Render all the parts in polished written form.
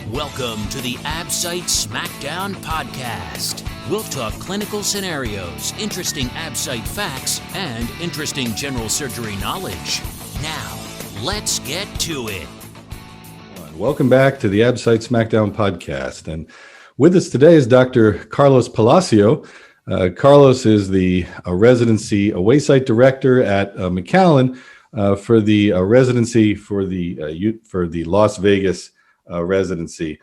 Welcome to the Absite Smackdown podcast. We'll talk clinical scenarios, interesting Absite facts, and interesting general surgery knowledge. Now, let's get to it. Welcome back to the Absite Smackdown podcast. And with us today is Dr. Carlos Palacio. Carlos is the residency away site director at McAllen for the residency for the Las Vegas residency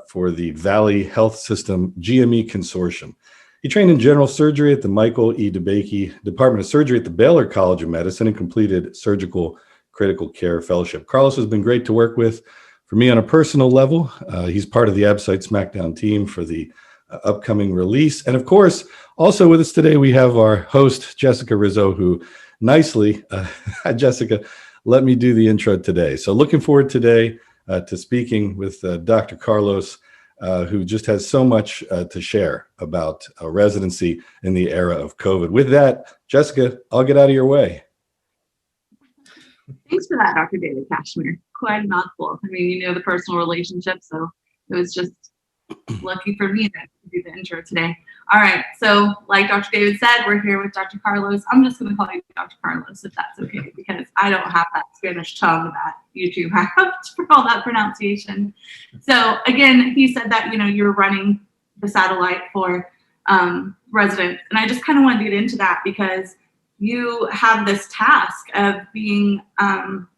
for the Valley Health System GME consortium. He trained in general surgery at the Michael DeBakey Department of Surgery at the Baylor College of Medicine and completed surgical critical care fellowship. Carlos has been great to work with for me on a personal level. He's part of the Absite Smackdown team for the upcoming release. And of course, also with us today, we have our host, Jessica Rizzo, who nicely, Jessica, let me do the intro today. So looking forward today to speaking with Dr. Carlos, who just has so much to share about residency in the era of COVID. With that, Jessica, I'll get out of your way. Thanks for that, Dr. David Kashmer. Quite a mouthful. I mean, you know the personal relationship, so it was just lucky for me to do the intro today. All right, so like Dr. David said, we're here with Dr. Carlos. I'm just going to call you Dr. Carlos, if that's okay, because I don't have that Spanish tongue that you two have for all that pronunciation. So again, he said that, you know, you're running the satellite for residents, and I just kind of want to get into that because you have this task of being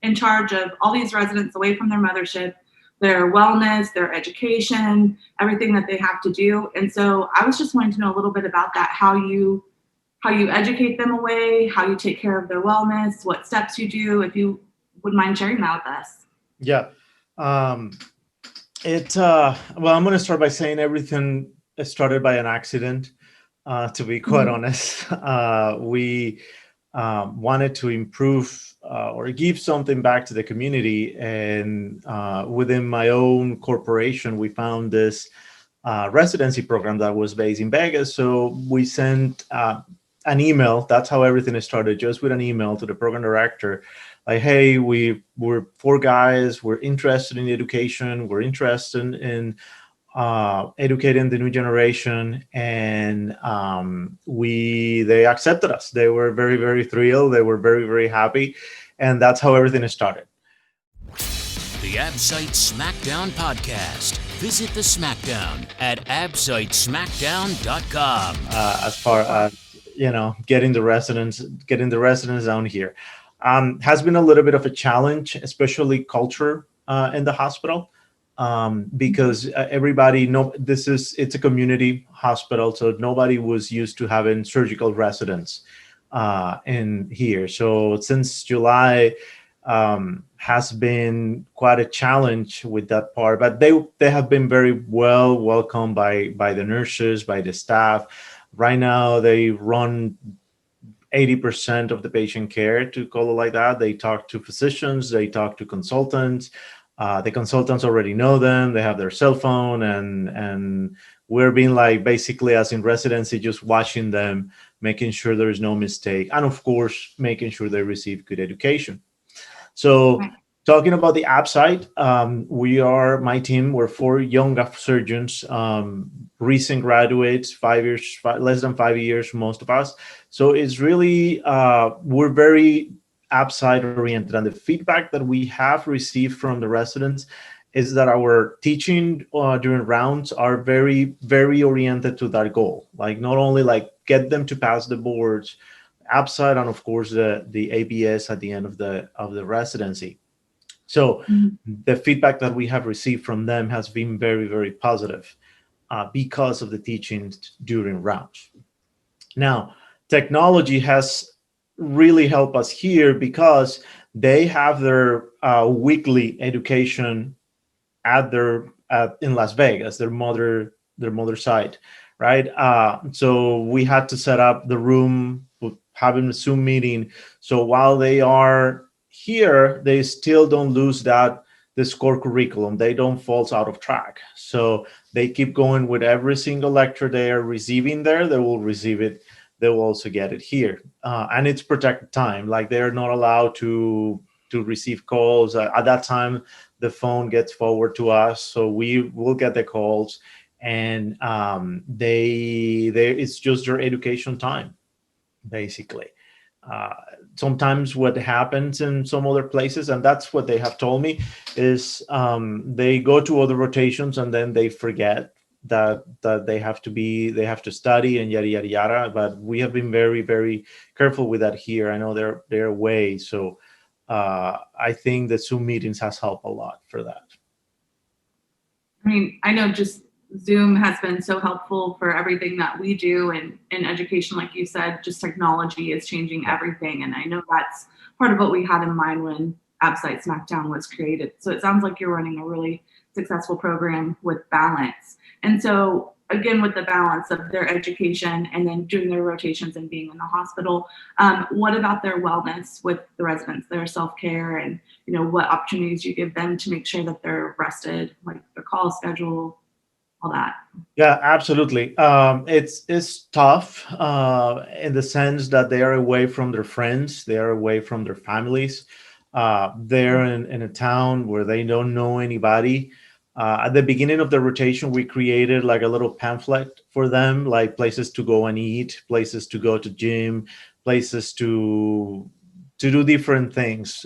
in charge of all these residents away from their mothership, their wellness, their education, everything that they have to do. And so I was just wanting to know a little bit about that, how you educate them away, how you take care of their wellness, what steps you do, if you would mind sharing that with us. Yeah. Well, I'm going to start by saying everything started by an accident, to be quite honest. We wanted to improve or give something back to the community. And within my own corporation, we found this residency program that was based in Vegas. So we sent an email. That's how everything started, just with an email to the program director. Like, hey, we're 4 guys. We're interested in education. We're interested in educating the new generation, and they accepted us. They were very, very thrilled. They were very, very happy, and that's how everything started. The Absite Smackdown podcast. Visit the Smackdown at absitesmackdown.com. As far as getting the residents down here, has been a little bit of a challenge, especially culture in the hospital. Because everybody it's a community hospital, so nobody was used to having surgical residents in here. So since July has been quite a challenge with that part, but they have been very well welcomed by the nurses, by the staff. Right now they run 80% of the patient care, to call it like that. They talk to physicians, they talk to consultants. The consultants already know them. They have their cell phone, and we're being like basically as in residency, just watching them, making sure there is no mistake, and of course, making sure they receive good education. So talking about the Absite, my team, we're 4 young surgeons, recent graduates, less than 5 years, most of us. So it's really, we're very Absite oriented, and the feedback that we have received from the residents is that our teaching during rounds are very, very oriented to that goal. Like not only like get them to pass the boards, Absite, and of course the ABS at the end of the residency. So the feedback that we have received from them has been very, very positive because of the teaching during rounds. Now, technology has really help us here because they have their weekly education in Las Vegas, their mother site, right? So we had to set up the room, having a Zoom meeting. So while they are here, they still don't lose this core curriculum. They don't fall out of track. So they keep going with every single lecture they are receiving there. They will receive it. They will also get it here. And it's protected time. Like they're not allowed to to receive calls. At that time, the phone gets forwarded to us, so we will get the calls, and it's just their education time, basically. Sometimes what happens in some other places, and that's what they have told me, is they go to other rotations and then they forget that they have to study and yada yada yada. But we have been very, very careful with that here. I know they're away, so I think the Zoom meetings has helped a lot for that. I mean, I know just Zoom has been so helpful for everything that we do, and in education, like you said, just technology is changing everything. And I know that's part of what we had in mind when Absite Smackdown was created. So it sounds like you're running a really successful program with balance. And so again, with the balance of their education and then doing their rotations and being in the hospital, what about their wellness with the residents, their self-care, and what opportunities you give them to make sure that they're rested, like their call schedule, all that? Yeah, absolutely. It's tough in the sense that they are away from their friends, they are away from their families. They're in a town where they don't know anybody. At the beginning of the rotation, we created like a little pamphlet for them, like places to go and eat, places to go to gym, places to do different things.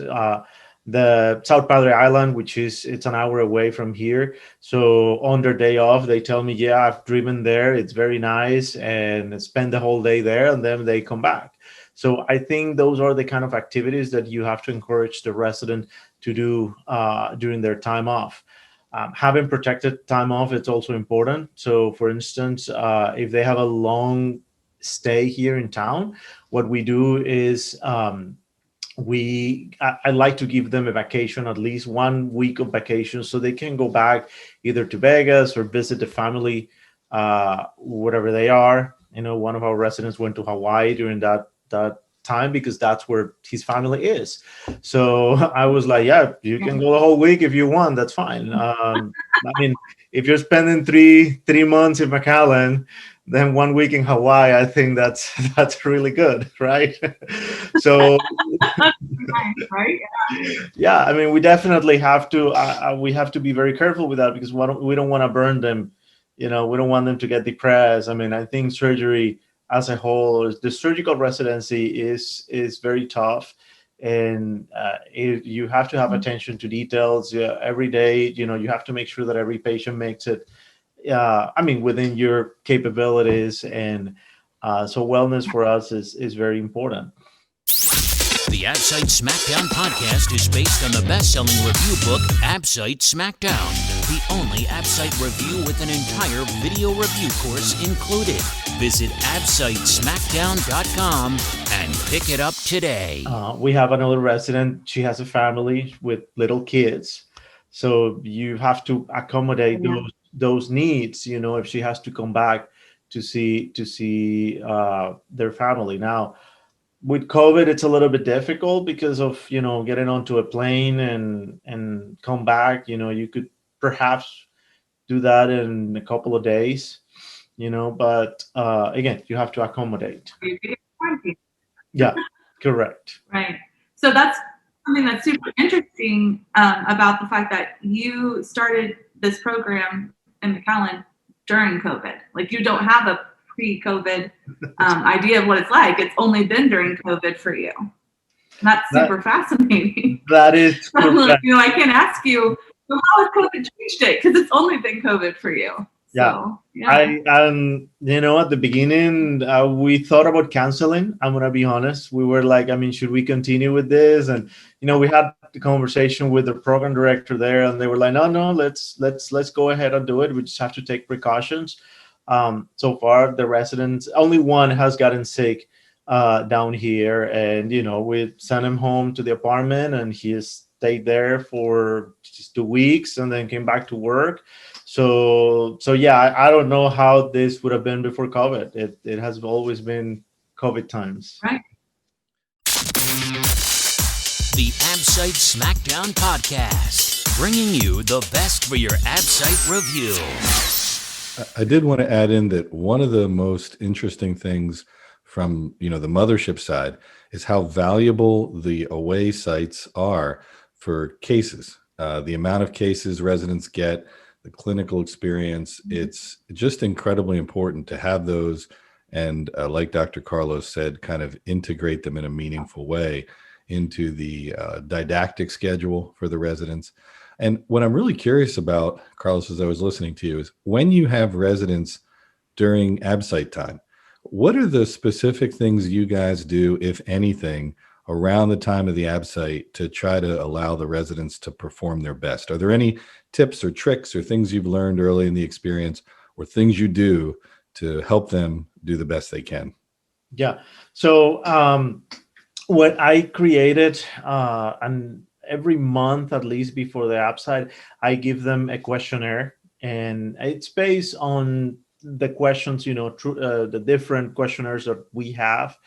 The South Padre Island, it's an hour away from here. So on their day off, they tell me, yeah, I've driven there. It's very nice, and spend the whole day there, and then they come back. So I think those are the kind of activities that you have to encourage the resident to do during their time off. Having protected time off, it's also important. So for instance, if they have a long stay here in town, what we do is I like to give them a vacation, at least 1 week of vacation, so they can go back either to Vegas or visit the family, wherever they are. One of our residents went to Hawaii during that time because that's where his family is. So I was like, yeah, you can go the whole week if you want. That's fine. I mean, if you're spending three months in McAllen, then 1 week in Hawaii, I think that's really good, right? So, right? Yeah, I mean, we definitely have to be very careful with that, because we don't want to burn them. We don't want them to get depressed. I mean, I think surgery as a whole, the surgical residency is very tough, and you have to have attention to details every day. You have to make sure that every patient makes it. I mean, within your capabilities, and so wellness for us is very important. The Absite Smackdown podcast is based on the best-selling review book, Absite Smackdown, the only Absite review with an entire video review course included. Visit absitesmackdown.com and pick it up today. We have another resident. She has a family with little kids, so you have to accommodate those needs. If she has to come back to see their family. Now, with COVID, it's a little bit difficult because of getting onto a plane and come back. You could perhaps do that in a couple of days. But again, you have to accommodate. Yeah, correct. Right. So that's something that's super interesting about the fact that you started this program in McAllen during COVID. Like, you don't have a pre-COVID idea of what it's like. It's only been during COVID for you. And that's super fascinating. That is correct. I can't ask you, well, how has COVID changed it? Because it's only been COVID for you. So, yeah. At the beginning, we thought about canceling. I'm gonna be honest. We were like, should we continue with this? And we had the conversation with the program director there, and they were like, no, let's go ahead and do it. We just have to take precautions. So far, the residents, only one has gotten sick down here, and we sent him home to the apartment, and he has stayed there for just 2 weeks, and then came back to work. So yeah, I don't know how this would have been before COVID. It has always been COVID times. Right. The Absite Smackdown podcast, bringing you the best for your Absite review. I did want to add in that one of the most interesting things from the mothership side is how valuable the away sites are for cases. The amount of cases residents get, the clinical experience, it's just incredibly important to have those. And like Dr. Carlos said, kind of integrate them in a meaningful way into the didactic schedule for the residents. And what I'm really curious about, Carlos, as I was listening to you, is when you have residents during Absite time, what are the specific things you guys do, if anything, around the time of the Absite to try to allow the residents to perform their best? Are there any tips or tricks or things you've learned early in the experience or things you do to help them do the best they can? Yeah. So what I created, and every month, at least before the Absite, I give them a questionnaire, and it's based on the questions, the different questionnaires that we have.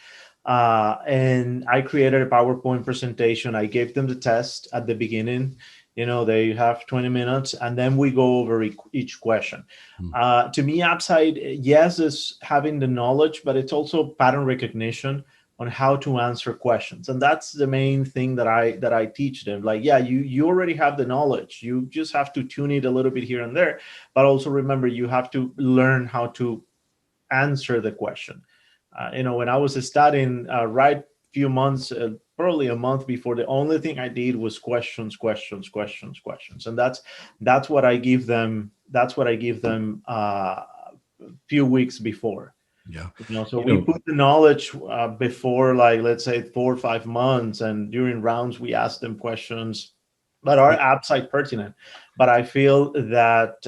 And I created a PowerPoint presentation. I gave them the test at the beginning. They have 20 minutes, and then we go over each question. To me, Absite, yes, is having the knowledge, but it's also pattern recognition on how to answer questions. And that's the main thing that I teach them. Like, yeah, you already have the knowledge. You just have to tune it a little bit here and there. But also remember, you have to learn how to answer the question. When I was studying, right few months, probably a month before, the only thing I did was questions. And that's what I give them. That's what I give them a few weeks before. Yeah. So we put the knowledge before, like, let's say 4 or 5 months, and during rounds we ask them questions that are Absite pertinent. But I feel that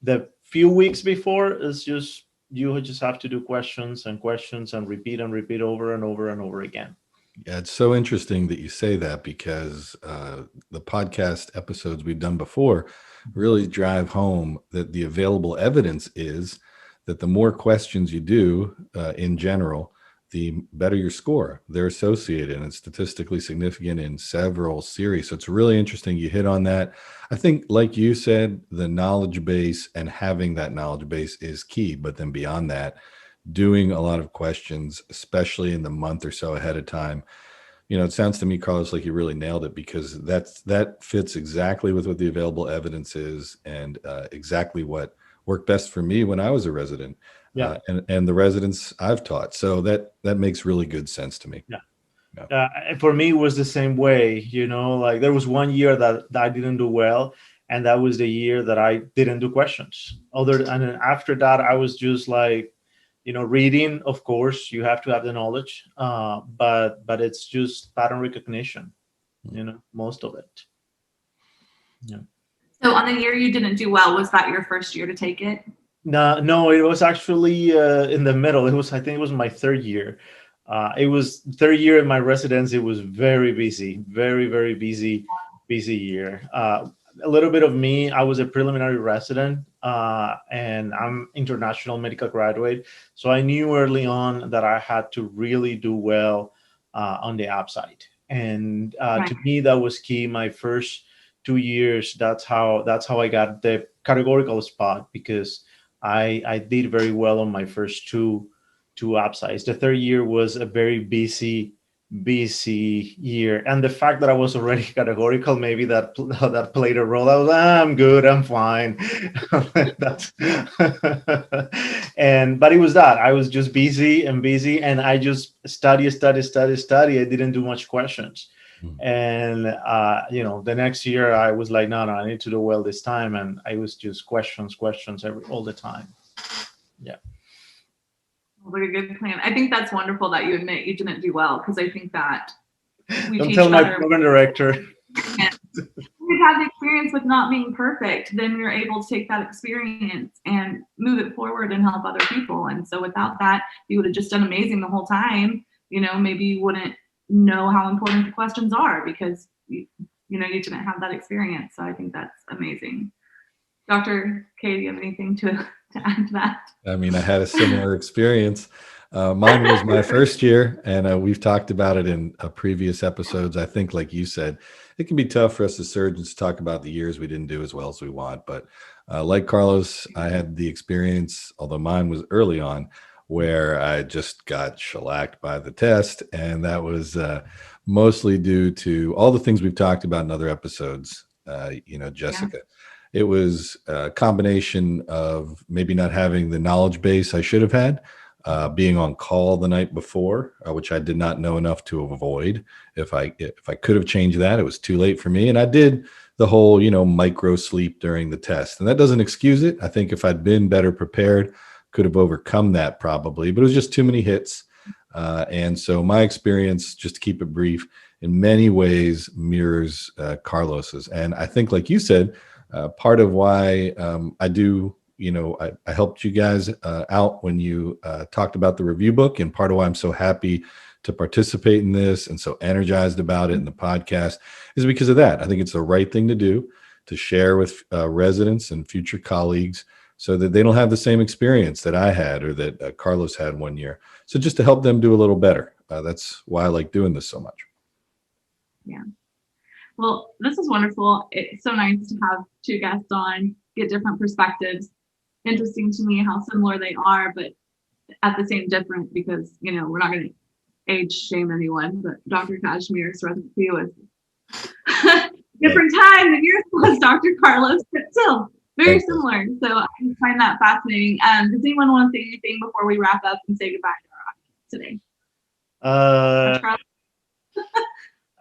the few weeks before is just, you just have to do questions and repeat over and over and over again. Yeah, it's so interesting that you say that, because the podcast episodes we've done before really drive home that the available evidence is that the more questions you do in general, the better your score. They're associated, and it's statistically significant in several series. So it's really interesting you hit on that. I think, like you said, the knowledge base and having that knowledge base is key. But then beyond that, doing a lot of questions, especially in the month or so ahead of time. It sounds to me, Carlos, like you really nailed it, because that fits exactly with what the available evidence is, and exactly what worked best for me when I was a resident. Yeah. And the residents I've taught. So that makes really good sense to me. Yeah. For me, it was the same way. Like, there was one year that I didn't do well, and that was the year that I didn't do questions. And then after that, I was just like, reading. Of course, you have to have the knowledge, but it's just pattern recognition. Most of it. Yeah. So on the year you didn't do well, was that your first year to take it? No, it was actually in the middle. I think it was my third year. It was third year in my residency. It was very busy, very, very busy year. A little bit of me, I was a preliminary resident, and I'm international medical graduate. So I knew early on that I had to really do well on the Absite. And to me, that was key. My first 2 years, that's how I got the categorical spot, because I did very well on my first two Absites. The third year was a very busy year, and the fact that I was already categorical, maybe that played a role. I was, I'm good, I'm fine. But it was that I was just busy, and I just study. I didn't do much questions. And the next year I was like, no, I need to do well this time, and I was just questions all the time. Yeah. What a good plan. I think that's wonderful that you admit you didn't do well, because I think that don't tell my program director. We've had the experience with not being perfect, then you're able to take that experience and move it forward and help other people. And so without that, you would have just done amazing the whole time. Maybe you wouldn't know how important the questions are, because you didn't have that experience. So I think that's amazing. Dr. K, do you have anything to add to that? I mean, I had a similar experience. Mine was my first year, and we've talked about it in previous episodes. I think, like you said, it can be tough for us as surgeons to talk about the years we didn't do as well as we want. But like Carlos, I had the experience, although mine was early on, where I just got shellacked by the test. And that was mostly due to all the things we've talked about in other episodes, Jessica. Yeah. It was a combination of maybe not having the knowledge base I should have had, being on call the night before, which I did not know enough to avoid. If I could have changed that, it was too late for me. And I did the whole, micro sleep during the test. And that doesn't excuse it. I think if I'd been better prepared, could have overcome that probably, but it was just too many hits. And so my experience, just to keep it brief, in many ways mirrors Carlos's. And I think, like you said, part of why I do, I helped you guys out when you talked about the review book, and part of why I'm so happy to participate in this and so energized about it in the podcast is because of that. I think it's the right thing to do, to share with residents and future colleagues so that they don't have the same experience that I had or that Carlos had one year. So just to help them do a little better. That's why I like doing this so much. Yeah. Well, this is wonderful. It's so nice to have two guests on, get different perspectives. Interesting to me how similar they are, but at the same different, because, we're not going to age shame anyone, but Dr. Kashmer's residency was different time than yours was, Dr. Carlos, but still very similar. So I find that fascinating. Does anyone want to say anything before we wrap up and say goodbye to our audience today?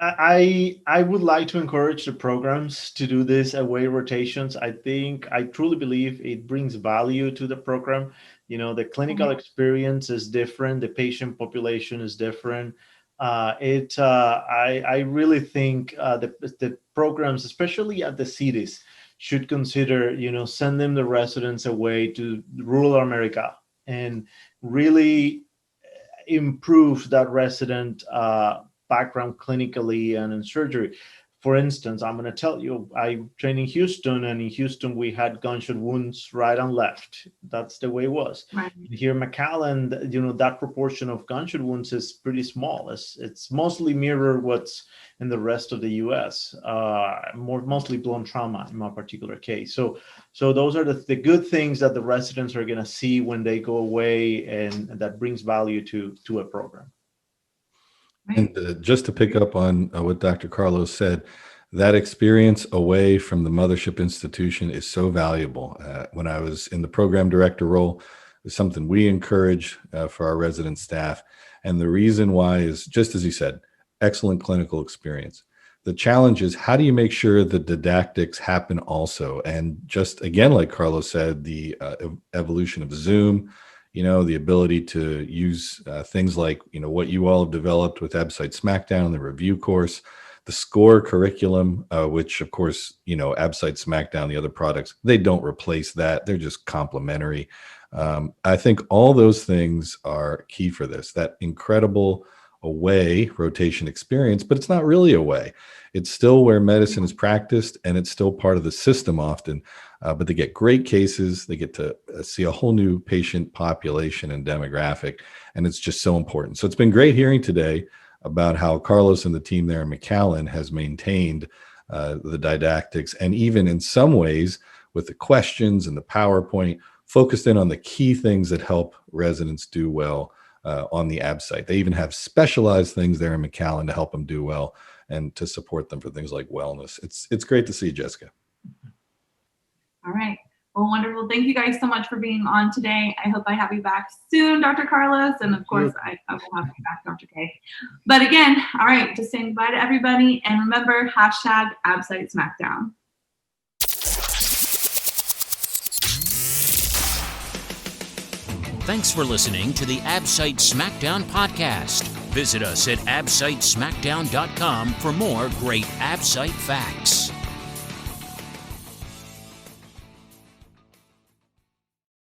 I would like to encourage the programs to do this away rotations. I truly believe it brings value to the program. The clinical experience is different. The patient population is different. I really think the programs, especially at the cities, should consider, sending the residents away to rural America and really improve that resident background clinically and in surgery. For instance, I'm going to tell you, I trained in Houston, and in Houston we had gunshot wounds right and left. That's the way it was. Right. Here in McAllen, that proportion of gunshot wounds is pretty small. It's mostly mirror what's in the rest of the U.S. Mostly blown trauma in my particular case. So those are the good things that the residents are going to see when they go away, and that brings value to a program. And just to pick up on what Dr. Carlos said, that experience away from the mothership institution is so valuable. When I was in the program director role, it's something we encourage for our resident staff. And the reason why is, just as he said, excellent clinical experience. The challenge is, how do you make sure the didactics happen also? And just again, like Carlos said, the evolution of Zoom, the ability to use things like, what you all have developed with Absite Smackdown, the review course, the SCORE curriculum, which of course, Absite Smackdown, the other products, they don't replace that. They're just complementary. I think all those things are key for this, that incredible away rotation experience, but it's not really away. It's still where medicine is practiced, and it's still part of the system often. But they get great cases. They get to see a whole new patient population and demographic, and it's just so important. So it's been great hearing today about how Carlos and the team there in McAllen has maintained the didactics, and even in some ways with the questions and the PowerPoint, focused in on the key things that help residents do well on the Absite. They even have specialized things there in McAllen to help them do well and to support them for things like wellness. It's great to see, Jessica. All right. Well, wonderful. Thank you guys so much for being on today. I hope I have you back soon, Dr. Carlos. And of course, I will have you back, Dr. K. But again, all right, just saying goodbye to everybody. And remember, hashtag Absite Smackdown. Thanks for listening to the Absite Smackdown podcast. Visit us at absitesmackdown.com for more great Absite facts.